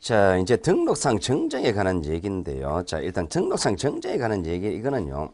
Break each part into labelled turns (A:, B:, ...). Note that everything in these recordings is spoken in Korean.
A: 자, 이제 등록상 정정에 관한 얘기인데요. 자, 일단 등록상 정정에 관한 얘기, 이거는요.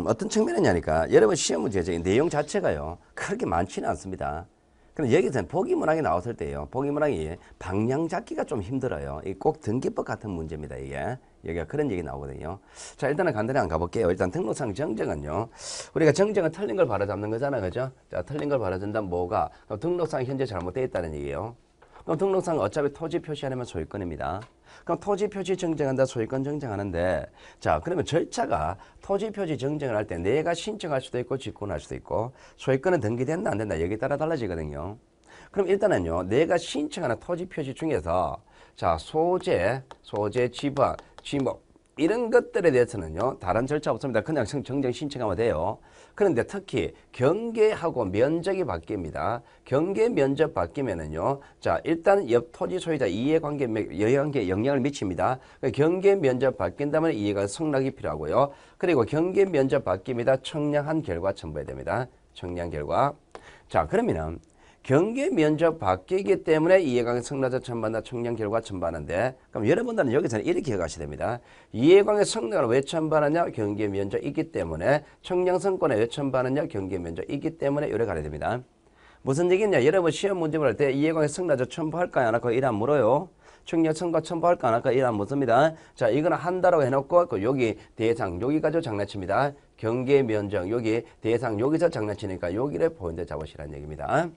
A: 어떤 측면이냐니까, 여러분 시험 문제 내용 자체가요, 그렇게 많지는 않습니다. 그럼 여기서는 보기문항이 나왔을 때요, 보기문항이 방향 잡기가 좀 힘들어요. 이 꼭 등기법 같은 문제입니다, 이게. 여기가 그런 얘기 나오거든요. 자, 일단은 간단히 한번 가볼게요. 일단 등록상 정정은요, 우리가 정정은 틀린 걸 바로잡는 거잖아, 그죠? 자, 틀린 걸 바로잡는다면 뭐가? 등록상 현재 잘못되어 있다는 얘기예요. 그럼 등록상 어차피 토지 표시하려면 소유권입니다. 그럼 토지 표시 정정한다, 소유권 정정하는데, 자, 그러면 절차가 토지 표시 정정을 할 때 내가 신청할 수도 있고 직권할 수도 있고, 소유권은 등기된다 안 된다 여기에 따라 달라지거든요. 그럼 일단은요, 내가 신청하는 토지 표시 중에서 자, 소재, 지방, 지목 이런 것들에 대해서는요, 다른 절차 없습니다. 그냥 정정 신청하면 돼요. 그런데 특히 경계하고 면적이 바뀝니다. 경계 면적 바뀌면은요, 자, 일단 옆 토지 소유자 이해관계 영향을 미칩니다. 경계 면적 바뀐다면 이해가 성락이 필요하고요. 그리고 경계 면적 바뀝니다. 청량한 결과 첨부해야 됩니다. 청량 결과. 자, 그러면은 경계 면적 바뀌기 때문에 이해관계 성락자 첨부한다, 청량 결과 첨부하는데, 그럼 여러분들은 여기서는 이렇게 기억하셔야 됩니다. 이해관계 성락을 왜 첨부하느냐? 경계 면적 있기 때문에. 청량 성권에 왜 첨부하느냐? 경계 면적 있기 때문에. 이렇게 가야 됩니다. 무슨 얘기냐? 여러분 시험 문제 볼 때 이해관계 성락자 첨부할까 안 할까? 이래 안 물어요. 청량 성과 첨부할까 안 할까? 이래 안 묻습니다. 자, 이거는 한다라고 해놓고 여기 대상 여기 가지고 장난칩니다. 경계 면적 여기 대상 여기서 장난치니까 여기를 포인트 잡으시라는 얘기입니다.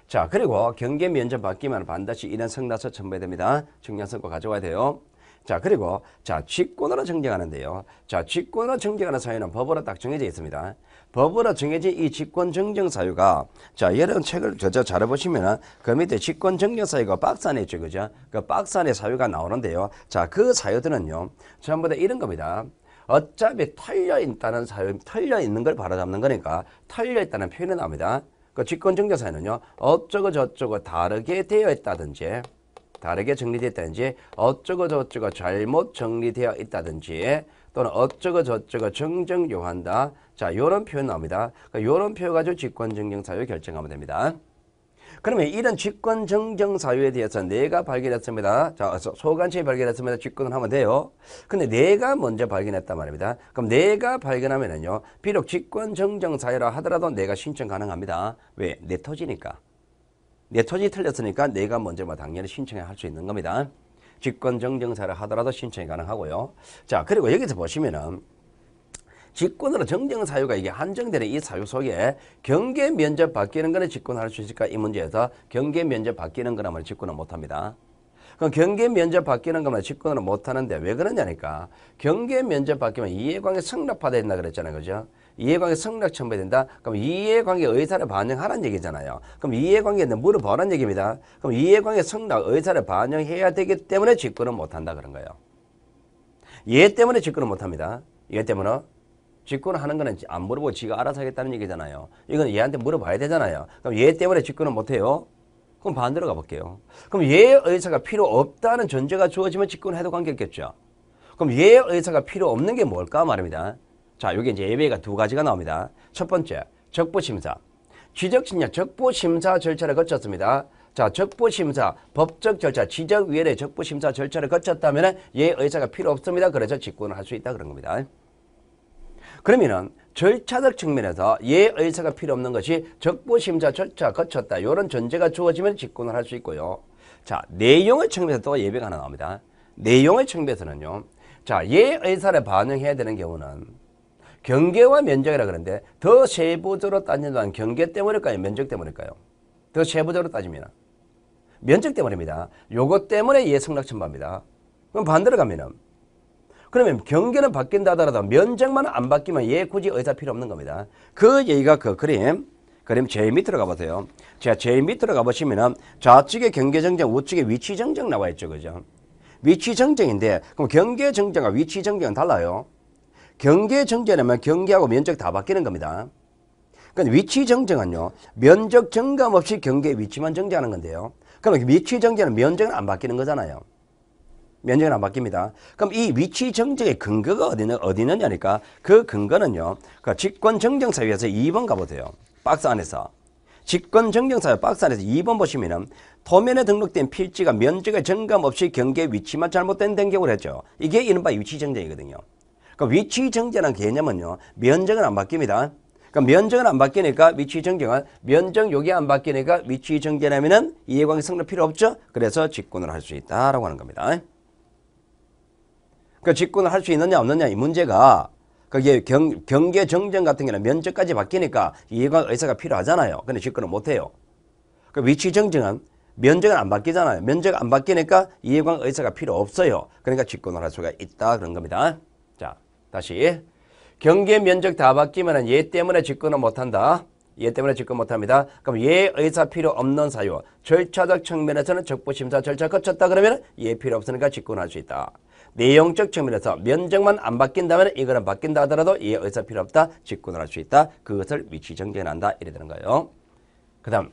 A: 자, 그리고 경계 면적 바뀌면 반드시 이런 성락서 첨부해야 됩니다. 청량성과 가져와야 돼요. 자, 그리고 자, 직권으로 정정하는데요. 자, 직권으로 정정하는 사유는 법으로 딱 정해져 있습니다. 법으로 정해진 이 직권 정정 사유가, 자, 여러분 책을 잘 보시면은 그 밑에 직권 정정 사유가 박스 안에 있죠, 그죠? 그 박스 안에 사유가 나오는데요. 자, 그 사유들은요, 전부 다 이런 겁니다. 어차피 털려 있다는 사유, 털려 있는 걸 바로잡는 거니까 털려 있다는 표현이 나옵니다. 그 직권 정정 사유는요, 어쩌고 저쩌고 다르게 되어 있다든지, 다르게 정리되어 있다든지, 어쩌고 저쩌고 잘못 정리되어 있다든지, 또는 어쩌고 저쩌고 정정 요한다. 자, 요런 표현 나옵니다. 그러니까 요런 표현 가지고 직권 정정 사유 결정하면 됩니다. 그러면 이런 직권 정정 사유에 대해서 내가 발견했습니다. 자, 소관청이 발견했습니다. 직권을 하면 돼요. 근데 내가 먼저 발견했단 말입니다. 그럼 내가 발견하면은요, 비록 직권 정정 사유라 하더라도 내가 신청 가능합니다. 왜? 내 토지니까. 내 토지 틀렸으니까 내가 먼저 당연히 신청할 수 있는 겁니다. 직권 정정 사유라 하더라도 신청이 가능하고요. 자, 그리고 여기서 보시면은 직권으로 정정 사유가 이게 한정되는 이 사유 속에 경계 면적 바뀌는 거는 직권할 수 있을까? 이 문제에서 경계 면적 바뀌는 거라면 직권을 못합니다. 그럼 경계 면적 바뀌는 거면 직권을 못하는데 왜 그러냐니까, 경계 면적 바뀌면 이해관계 성립화돼야 된다 그랬잖아요, 그죠? 이해관계 성립 첨부해야 된다. 그럼 이해관계 의사를 반영하라는 얘기잖아요. 그럼 이해관계에 물어보라는 얘기입니다. 그럼 이해관계 성립 의사를 반영해야 되기 때문에 직권을 못한다 그런 거예요. 얘 때문에 직권을 못합니다. 얘 때문에. 직권을 하는 거는 안 물어보고 지가 알아서 하겠다는 얘기잖아요. 이건 얘한테 물어봐야 되잖아요. 그럼 얘 때문에 직권을 못해요? 그럼 반대로 가볼게요. 그럼 얘의 의사가 필요 없다는 전제가 주어지면 직권해도 관계없겠죠. 그럼 얘의 의사가 필요 없는 게 뭘까 말입니다. 자, 여기 이제 예외가 두 가지가 나옵니다. 첫 번째, 적부심사. 지적신약 적부심사 절차를 거쳤습니다. 자, 적부심사, 법적 절차, 지적위원회 적부심사 절차를 거쳤다면 얘의 의사가 필요 없습니다. 그래서 직권을 할 수 있다 그런 겁니다. 그러면은 절차적 측면에서 얘 의사가 필요 없는 것이 적부심사 절차 거쳤다, 이런 전제가 주어지면 직권을 할 수 있고요. 자, 내용의 측면에서 또 예외가 하나 나옵니다. 내용의 측면에서는요, 자, 얘 의사를 반영해야 되는 경우는 경계와 면적이라 그러는데 더 세부적으로 따진다면 경계 때문일까요? 면적 때문일까요? 더 세부적으로 따지면 면적 때문입니다. 요것 때문에 얘 성락 첨부합니다. 그럼 반대로 가면은, 그러면 경계는 바뀐다 하더라도 면적만 안 바뀌면 얘 굳이 의사 필요 없는 겁니다. 그 얘기가 그 그림 제일 밑으로 가보세요. 제가 제일 밑으로 가보시면은 좌측에 경계 정정, 우측에 위치 정정 나와 있죠, 그죠? 위치 정정인데, 그럼 경계 정정과 위치 정정은 달라요. 경계 정정하면 경계하고 면적 다 바뀌는 겁니다. 그러니까 위치 정정은요, 면적 정감 없이 경계 위치만 정정하는 건데요. 그럼 위치 정정은 면적은 안 바뀌는 거잖아요. 면적은 안 바뀝니다. 그럼 이 위치 정정의 근거가 어디느냐니까, 그 근거는요, 그 직권 정정 사유에서 2번 가보세요. 박스 안에서. 직권 정정 사유 박스 안에서 2번 보시면은 도면에 등록된 필지가 면적의 정감 없이 경계 위치만 잘못된 경우를 했죠. 이게 이른바 위치 정정이거든요. 그러니까 위치 정정이라는 개념은요, 면적은 안 바뀝니다. 그러니까 면적은 안 바뀌니까 위치 정정은, 면적 요게 안 바뀌니까 위치 정정하면은 이해관계 성립 필요 없죠. 그래서 직권을 할 수 있다라고 하는 겁니다. 그 직권을 할 수 있느냐 없느냐 이 문제가, 그게 경계 정정 같은 경우는 면적까지 바뀌니까 이해관계 의사가 필요하잖아요. 근데 직권을 못 해요. 그 위치 정정은 면적은 안 바뀌잖아요. 면적 안 바뀌니까 이해관계 의사가 필요 없어요. 그러니까 직권을 할 수가 있다 그런 겁니다. 자, 다시 경계 면적 다 바뀌면은 얘 때문에 직권을 못 한다. 얘 때문에 직권 못 합니다. 그럼 얘 의사 필요 없는 사유, 절차적 측면에서는 적부심사 절차 거쳤다 그러면 얘 필요 없으니까 직권할 수 있다. 내용적 측면에서 면적만 안 바뀐다면 이거는 바뀐다 하더라도 얘 의사 필요 없다. 직권을 할 수 있다. 그것을 위치 정정한다. 이래 되는 거예요. 그 다음,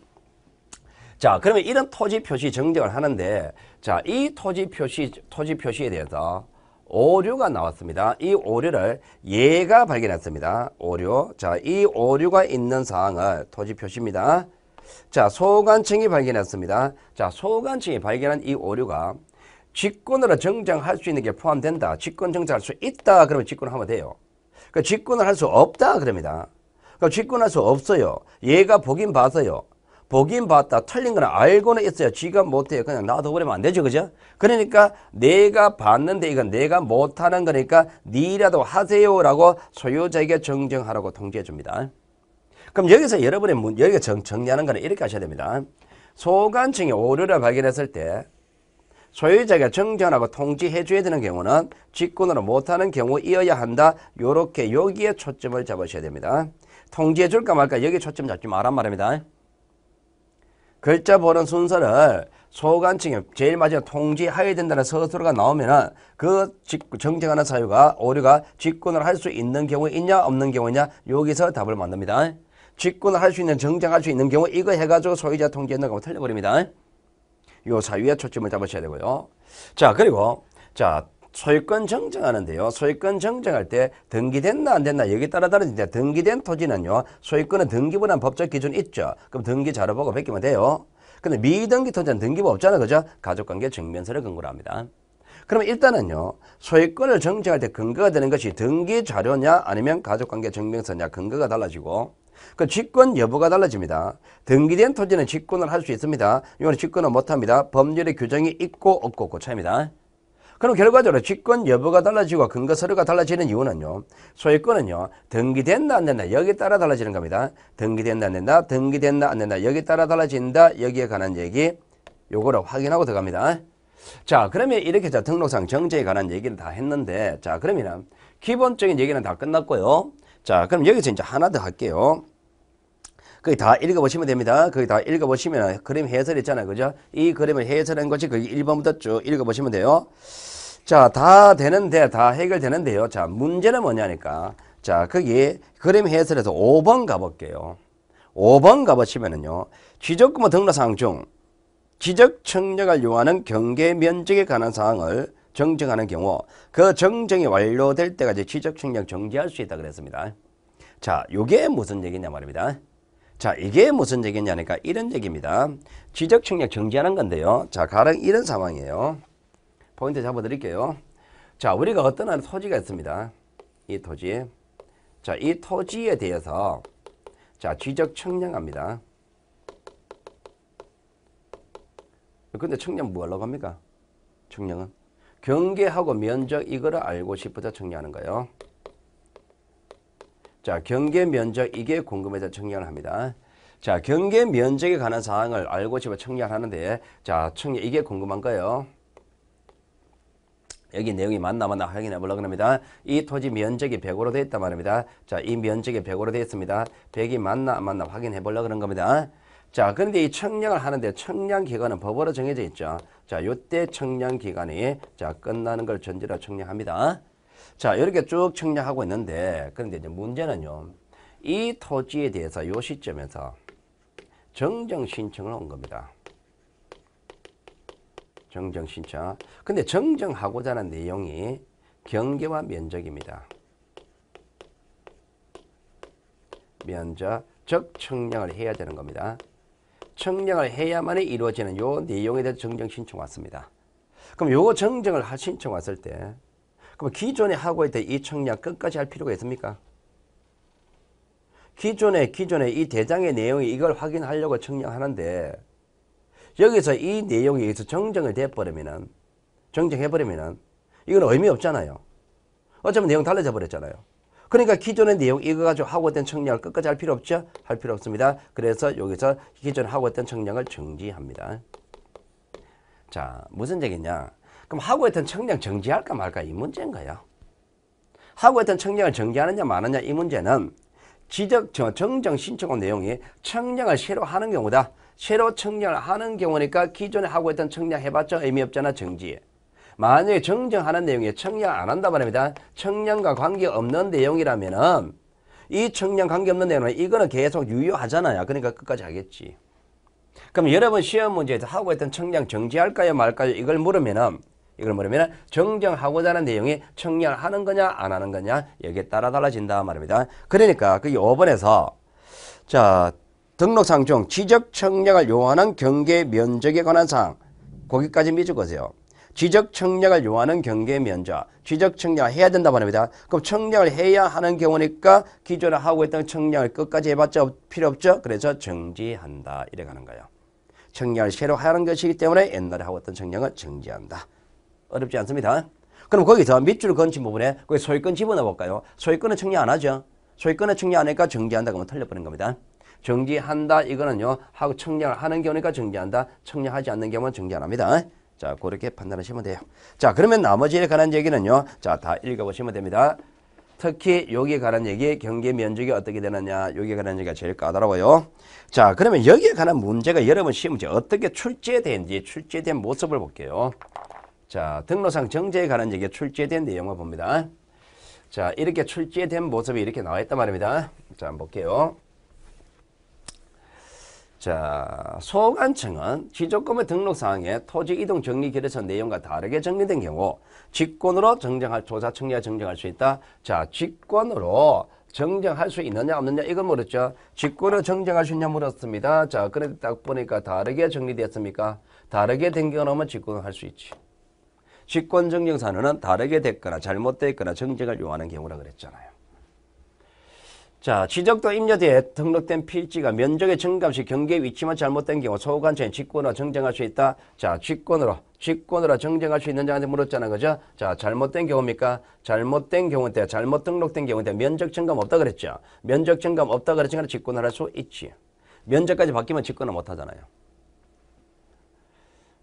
A: 자, 그러면 이런 토지 표시 정정을 하는데, 자, 이 토지 표시에 대해서 오류가 나왔습니다. 이 오류를 얘가 발견했습니다. 오류. 자, 이 오류가 있는 사항을 토지 표시입니다. 자, 소관청이 발견했습니다. 자, 소관청이 발견한 이 오류가 직권으로 정정할 수 있는 게 포함된다. 직권 정정할 수 있다. 그러면 직권하면 돼요. 그 직권을 할 수 없다. 그럽니다. 그 직권할 수 없어요. 얘가 보긴 봤어요. 보긴 봤다. 틀린 건 알고는 있어요. 지가 못해요. 그냥 놔둬버리면 안 되죠. 그죠? 그러니까 내가 봤는데 이건 내가 못하는 거니까 니라도 하세요라고 소유자에게 정정하라고 통지해 줍니다. 그럼 여기서 여러분의 여기가 정리하는 거는 이렇게 하셔야 됩니다. 소관청이 오류를 발견했을 때 소유자가 정정하고 통지해 줘야 되는 경우는 직권으로 못하는 경우이어야 한다. 요렇게 여기에 초점을 잡으셔야 됩니다. 통지해 줄까 말까 여기에 초점 잡지 마란 말입니다. 글자 보는 순서를 소관청이 제일 마지막에 통지해야 된다는 서술어가 나오면은 그 정정하는 사유가 오류가 직권을 할 수 있는 경우 있냐 없는 경우 있냐 여기서 답을 만듭니다. 직권을 할 수 있는 정정할 수 있는 경우 이거 해가지고 소유자 통지했는 거 틀려버립니다. 요 사유에 초점을 잡으셔야 되고요. 자, 그리고 자, 소유권 정정하는데요. 소유권 정정할 때 등기됐나 안 됐나 여기 따라 다른데 등기된 토지는요. 소유권은 등기부란 법적 기준이 있죠. 그럼 등기 자료 보고 베끼면 돼요. 근데 미등기 토지는 등기부 없잖아요. 그죠? 가족관계 증명서를 근거로 합니다. 그러면 일단은요. 소유권을 정정할 때 근거가 되는 것이 등기 자료냐 아니면 가족관계 증명서냐 근거가 달라지고 그 직권 여부가 달라집니다. 등기된 토지는 직권을 할 수 있습니다. 이거는 직권을 못합니다. 법률의 규정이 있고 없고 그 차이입니다. 그럼 결과적으로 직권 여부가 달라지고 근거 서류가 달라지는 이유는요. 소유권은요. 등기됐나 안 된다. 여기에 따라 달라지는 겁니다. 등기됐나 안 된다. 등기됐나 안 된다. 여기에 따라 달라진다. 여기에 관한 얘기 요거를 확인하고 들어갑니다. 자, 그러면 이렇게 자 등록상 정제에 관한 얘기를 다 했는데 자, 그러면 기본적인 얘기는 다 끝났고요. 자, 그럼 여기서 이제 하나 더 할게요. 거기 다 읽어보시면 됩니다. 거기 다 읽어보시면 그림 해설 있잖아요. 그죠? 이 그림을 해설한 것이 거기 1번부터 쭉 읽어보시면 돼요. 자, 다 되는데, 다 해결되는데요. 자, 문제는 뭐냐니까. 자, 거기 그림 해설에서 5번 가볼게요. 5번 가보시면은요. 지적구무 등록사항 중 지적 청약을 요하는 경계 면적에 관한 사항을 정정하는 경우 그 정정이 완료될 때까지 지적 청약 정지할 수 있다 그랬습니다. 자, 요게 무슨 얘기냐 말입니다. 자, 이게 무슨 얘기냐니까 이런 얘기입니다. 지적 청약 정지하는 건데요. 자, 가령 이런 상황이에요. 포인트 잡아드릴게요. 자, 우리가 어떤 하나 토지가 있습니다. 이 토지. 자, 이 토지에 대해서 자, 지적 청약합니다. 근데 청약 뭐 하려고 합니까? 청약은 경계하고 면적 이거를 알고 싶어서 청약하는 거예요. 자, 경계 면적 이게 궁금해서 청약을 합니다. 자, 경계 면적에 관한 사항을 알고 싶어 청약을 하는데 자, 청약 이게 궁금한 거예요. 여기 내용이 맞나 확인해 보려고 합니다. 이 토지 면적이 100으로 되어 있단 말입니다. 자, 이 면적이 100으로 되어 있습니다. 100이 맞나 안 맞나 확인해 보려고 그런 겁니다. 자, 그런데 이 청약을 하는데 청약 기간은 법으로 정해져 있죠. 자, 요때 청약 기간이 자, 끝나는 걸 전제로 청약합니다. 자, 이렇게 쭉 청약하고 있는데 그런데 이제 문제는요. 이 토지에 대해서 요 시점에서 정정 신청을 온 겁니다. 정정 신청. 근데 정정하고자 하는 내용이 경계와 면적입니다. 면적, 즉 청약을 해야 되는 겁니다. 청량을 해야만이 이루어지는 요 내용에 대해서 정정 신청 왔습니다. 그럼 요 정정을 신청 왔을 때 그럼 기존에 하고 있던 이 청량 끝까지 할 필요가 있습니까? 기존에 이 대장의 내용이 이걸 확인하려고 청량하는데 여기서 이 내용이 여기서 정정이 돼버리면은 정정해버리면은 이건 의미 없잖아요. 어차피 내용 달라져 버렸잖아요. 그러니까 기존의 내용 이거 가지고 하고 있던 청량을 끝까지 할 필요 없죠? 할 필요 없습니다. 그래서 여기서 기존에 하고 있던 청량을 정지합니다. 자, 무슨 얘기냐? 그럼 하고 있던 청량 정지할까 말까 이 문제인가요? 하고 있던 청량을 정지하느냐 마느냐 이 문제는 정정 신청한 내용이 청량을 새로 하는 경우다. 새로 청량을 하는 경우니까 기존에 하고 있던 청량 해봤자 의미 없잖아. 정지. 만약에 정정하는 내용이 청량 안 한다 말입니다. 청량과 관계없는 내용이라면은 이 청량 관계없는 내용은 이거는 계속 유효하잖아요. 그러니까 끝까지 하겠지. 그럼 여러분 시험 문제에서 하고 있던 청량 정지할까요 말까요 이걸 물으면은 정정하고자 하는 내용이 청량을 하는 거냐 안 하는 거냐 여기에 따라 달라진다 말입니다. 그러니까 그 5번에서 자 등록사항 중 지적 청량을 요하는 경계 면적에 관한 사항 거기까지 미적으세요. 지적 청량을 요하는 경계 면적 지적 청량을 해야 된다 말입니다. 그럼 청량을 해야 하는 경우니까 기존에 하고 있던 청량을 끝까지 해봤자 필요 없죠. 그래서 정지한다 이래 가는 거예요. 청량을 새로 하는 것이기 때문에 옛날에 하고 있던 청량을 정지한다. 어렵지 않습니다. 그럼 거기서 밑줄 건친 부분에 거기 소유권 집어넣어 볼까요? 소유권은 청량 안 하죠. 소유권은 청량 안 하니까 정지한다 그러면 틀려버린 겁니다. 정지한다 이거는요 하고 청량을 하는 경우니까 정지한다. 청량하지 않는 경우는 정지 안 합니다. 자 그렇게 판단하시면 돼요. 자 그러면 나머지에 관한 얘기는요 자 다 읽어보시면 됩니다. 특히 여기에 관한 얘기 경계 면적이 어떻게 되느냐 여기에 관한 얘기가 제일 까다로워요. 자 그러면 여기에 관한 문제가 여러분 시험 문제 어떻게 출제된지 출제된 모습을 볼게요. 자 등록상 정제에 관한 얘기에 출제된 내용을 봅니다. 자 이렇게 출제된 모습이 이렇게 나와 있단 말입니다. 자 한번 볼게요. 자 소관청은 지적금의 등록사항에 토지 이동 정리 결의서 내용과 다르게 정리된 경우 직권으로 정정할 조사 청량을 정정할 수 있다. 자 직권으로 정정할 수 있느냐 없느냐 이걸 물었죠. 직권으로 정정할 수 있냐 물었습니다. 자 그런데 딱 보니까 다르게 정리됐습니까? 다르게 된 경우는 직권을 할 수 있지. 직권 정정사유는 다르게 됐거나 잘못됐거나 정정을 요하는 경우라 그랬잖아요. 자, 지적도 임야대에 등록된 필지가 면적의 증가시 경계 위치만 잘못된 경우 소관청이 직권으로 정정할 수 있다. 자, 직권으로 정정할 수 있느냐한테 물었잖아, 그죠? 자, 잘못된 경우입니까? 잘못된 경우인데 잘못 등록된 경우인데 면적 증감 없다 그랬죠. 면적 증감 없다 그랬지만 직권을 할 수 있지. 면적까지 바뀌면 직권을 못 하잖아요.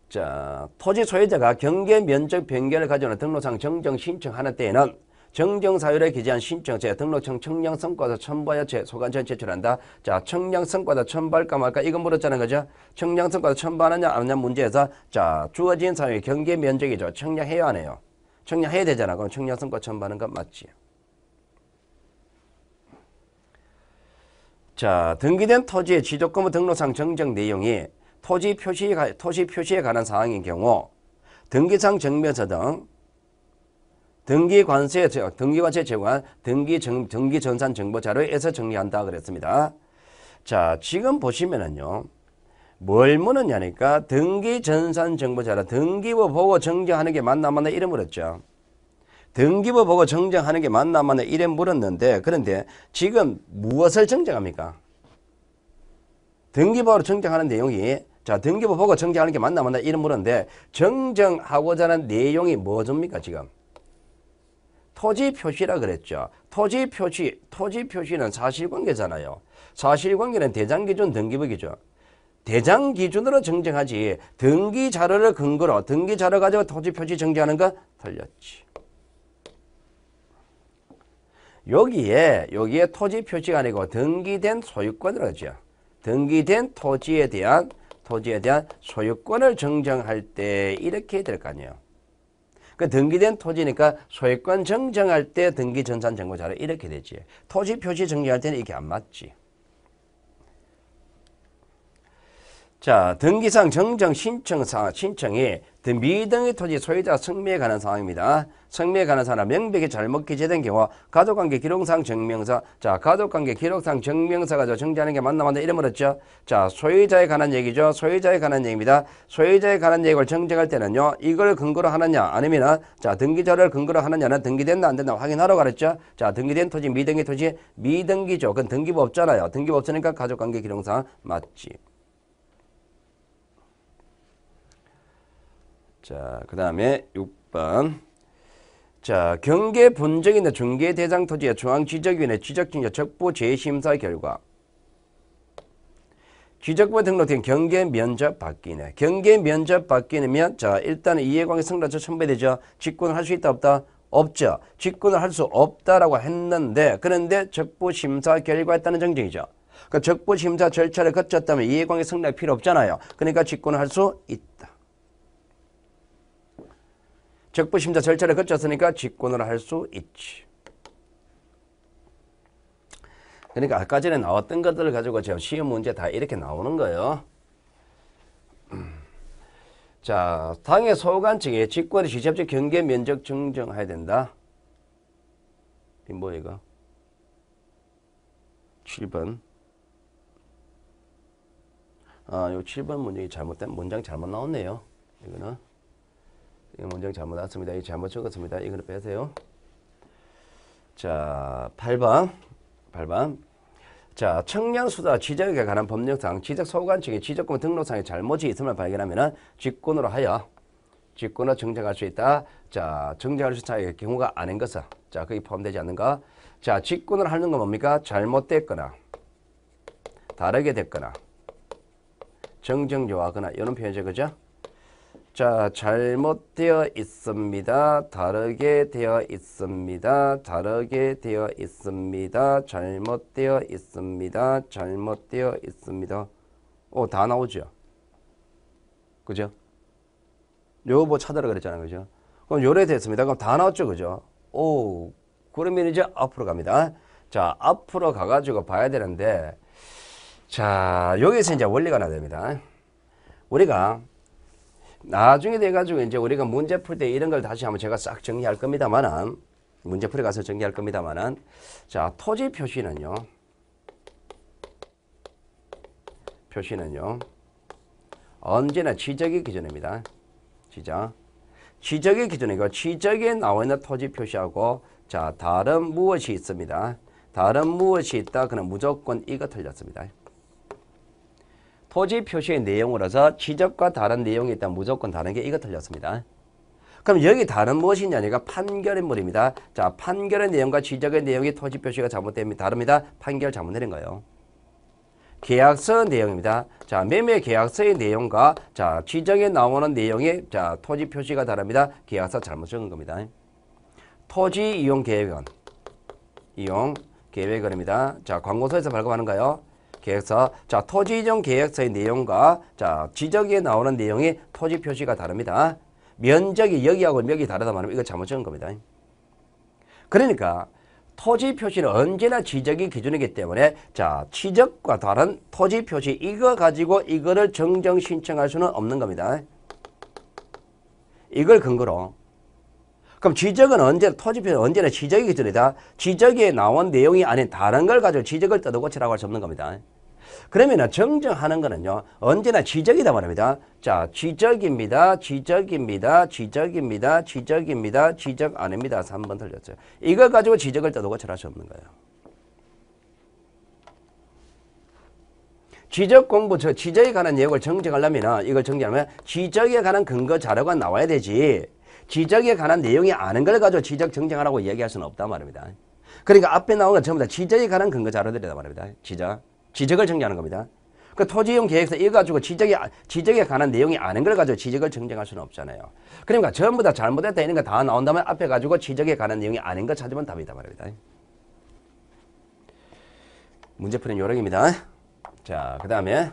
A: 자, 토지 소유자가 경계 면적 변경을 가져오는 등록상 정정 신청하는 때에는 정정사유를 기재한 신청서에 등록청 청량성과서 첨부하여 소관청에 제출한다. 자, 청량성과서 첨부할까 말까 이건 물었잖아요, 그죠? 청량성과서 첨부하느냐 안 하느냐 문제에서 자 주어진 사유의 경계 면적이죠. 청량해야 하네요. 청량해야 되잖아. 그럼 청량성과 첨부하는 건 맞지. 자, 등기된 토지의 지적금의 등록상 정정 내용이 토지 표시에 관한 사항인 경우 등기상 정면서 등 등기관세 제공한 등기전산 정보 자료에서 정리한다 그랬습니다. 자, 지금 보시면은요, 뭘 묻느냐니까 등기전산 정보 자료, 등기부 보고 정정하는 게 맞나 맞나 이래 물었죠. 등기부 보고 정정하는 게 맞나 맞나 이래 물었는데, 그런데 지금 무엇을 정정합니까? 등기부로 정정하는 내용이 자, 등기부 보고 정정하는 게 맞나 맞나 이래 물었는데, 정정하고자 하는 내용이 뭐입니까 지금? 토지 표시라 그랬죠. 토지 표시는 사실관계잖아요. 사실관계는 대장기준, 등기부기준. 대장기준으로 정정하지 등기자료를 근거로 등기자료 가지고 토지 표시 정정하는 거 틀렸지. 여기에 토지 표시가 아니고 등기된 소유권이라고 하죠. 등기된 토지에 대한 소유권을 정정할 때 이렇게 해야 될 거 아니에요. 그 등기된 토지니까 소유권 정정할 때 등기전산 정보자료 이렇게 되지. 토지 표시 정정할 때는 이게 안 맞지. 자, 등기상 정정 신청이 미등기 토지 소유자 성매에 관한 상황입니다. 성매에 관한 사람 명백히 잘못 기재된 경우 가족관계 기록상 증명서, 자, 가족관계 기록상 증명서가 정지하는 게 맞나 이름 물었죠. 자, 소유자에 관한 얘기죠. 소유자에 관한 얘기입니다. 소유자에 관한 얘기를 정정할 때는요, 이걸 근거로 하느냐 아니면은 자, 등기자를 근거로 하느냐는 등기됐나 안 됐나 확인하러 가랬죠. 자, 등기된 토지 미등기 토지 미등기죠. 그건 등기부 없잖아요. 등기부 없으니까 가족관계 기록상 맞지. 자, 그 다음에 6번. 자, 경계 분쟁인데 중개 대상 토지의 중앙지적위원회 지적진자 적부 재심사 결과 지적부에 등록된 경계 면적 바뀌네. 경계 면적 바뀌면 자, 일단 이해관계 성립자 첨부되죠. 직권을 할 수 있다 없다? 없죠. 직권을 할 수 없다라고 했는데 그런데 적부 심사 결과했다는 정정이죠. 그 적부 심사 절차를 거쳤다면 이해관계 성립 필요 없잖아요. 그러니까 직권을 할 수 있다. 적부심사 절차를 거쳤으니까 직권을 할 수 있지. 그러니까 아까 전에 나왔던 것들을 가지고 지금 시험 문제 다 이렇게 나오는 거예요. 자, 당의 소관청에 직권의 시접적 경계 면적 증정해야 된다. 이 뭐야 이거? 7번. 아, 요 7번 문장이 잘못된 문장 잘못 나왔네요. 이거는. 이 문장 잘못 왔습니다. 이 잘못 적었습니다. 이거는 빼세요. 자, 8번. 자, 청량수다 지적에 관한 법령상 지적 소관청의 지적권 등록상에 잘못이 있음을 발견하면 직권으로 하여 직권을 정정할 수 있다. 자, 정정할 수 있는 경우가 아닌 것은 자, 거기 포함되지 않는가? 자, 직권을 하는 건 뭡니까? 잘못됐거나 다르게 됐거나 정정요하거나 이런 표현이죠. 그죠? 자, 잘못되어 있습니다. 다르게 되어 있습니다. 다르게 되어 있습니다. 잘못되어 있습니다. 잘못되어 있습니다. 오, 다 나오죠. 그죠? 요 뭐 찾으라 그랬잖아요. 그죠? 그럼 요래 됐습니다. 그럼 다 나왔죠. 그죠? 오, 그러면 이제 앞으로 갑니다. 자, 앞으로 가가지고 봐야 되는데, 자, 여기서 이제 원리가 나야 됩니다. 우리가 나중에 돼가지고 이제 우리가 문제 풀 때 이런 걸 다시 한번 제가 싹 정리할 겁니다만은, 문제 풀에 가서 정리할 겁니다만은, 자, 토지 표시는요, 언제나 지적의 기준입니다. 지적의 기준이고, 지적에 나와 있는 토지 표시하고, 자, 다른 무엇이 있습니다. 다른 무엇이 있다. 그럼 무조건 이거 틀렸습니다. 토지 표시의 내용으로서 지적과 다른 내용이 있다면 무조건 다른 게 이거 틀렸습니다. 그럼 여기 다른 무엇이냐니까 판결인물입니다. 자, 판결의 내용과 지적의 내용이 토지 표시가 잘못됩니다. 다릅니다. 판결 잘못 내린 거예요. 계약서 내용입니다. 자, 매매 계약서의 내용과 자, 지적에 나오는 내용이 자, 토지 표시가 다릅니다. 계약서 잘못 적은 겁니다. 토지 이용 계획원입니다. 자, 광고서에서 발급하는 거요. 계획서. 자, 토지 이용 계획서의 내용과 자, 지적에 나오는 내용이 토지 표시가 다릅니다. 면적이 여기하고 여기 다르다 말하면 이거 잘못 적은 겁니다. 그러니까 토지 표시는 언제나 지적이 기준이기 때문에 자, 지적과 다른 토지 표시 이거 가지고 이거를 정정 신청할 수는 없는 겁니다. 이걸 근거로. 그럼 지적은 언제나 토지 표시는 언제나 지적이 기준이다. 지적에 나온 내용이 아닌 다른 걸 가지고 지적을 뜯어고치라고 할 수 없는 겁니다. 그러면 정정하는 거는요, 언제나 지적이다 말입니다. 자, 지적입니다. 지적 아닙니다. 3번 틀렸어요. 이걸 가지고 지적을 뜯어고치라 할 수 없는 거예요. 지적 공부, 지적에 관한 내용을 정정하려면, 이걸 정정하면 지적에 관한 근거 자료가 나와야 되지. 지적에 관한 내용이 아는 걸 가지고 지적 정정하라고 이야기할 수는 없단 말입니다. 그러니까 앞에 나온 건 전부 다 지적에 관한 근거 자료들이란 말입니다. 지적을 정정하는 겁니다. 그 토지이용 계획서 이거 가지고 지적에 관한 내용이 아는 걸 가지고 지적을 정정할 수는 없잖아요. 그러니까 전부 다 잘못됐다 이런 거 다 나온다면 앞에 가지고 지적에 관한 내용이 아닌 거 찾으면 답이다 말입니다. 문제 푸는 요령입니다. 자, 그 다음에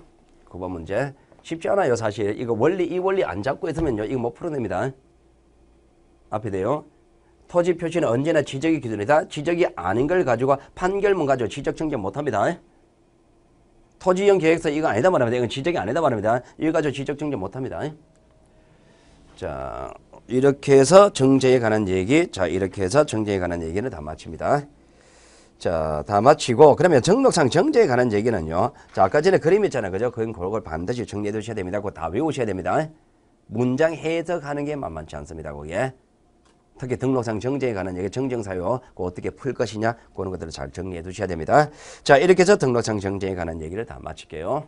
A: 9번 문제. 쉽지 않아요, 사실. 이거 이 원리 안 잡고 있으면요, 이거 못 풀어냅니다. 앞에 돼요. 토지 표시는 언제나 지적이 기준이다. 지적이 아닌 걸 가지고 판결문 가지고 지적 정정 못합니다. 토지이용 계획서 이거 아니다 말합니다. 이건 지적이 아니다 말합니다. 이거 가지고 지적 정제 못합니다. 자, 이렇게 해서 정제에 관한 얘기, 자, 이렇게 해서 정제에 관한 얘기는 다 마칩니다. 자, 다 마치고, 그러면 정록상 정제에 관한 얘기는요. 자, 아까 전에 그림 있잖아요. 그죠? 그걸 반드시 정리해 두셔야 됩니다. 그거 다 외우셔야 됩니다. 문장 해석하는 게 만만치 않습니다. 그게. 특히 등록상 정제에 관한 얘기, 정정사유, 그거 어떻게 풀 것이냐, 그런 것들을 잘 정리해 두셔야 됩니다. 자, 이렇게 해서 등록상 정제에 관한 얘기를 다 마칠게요.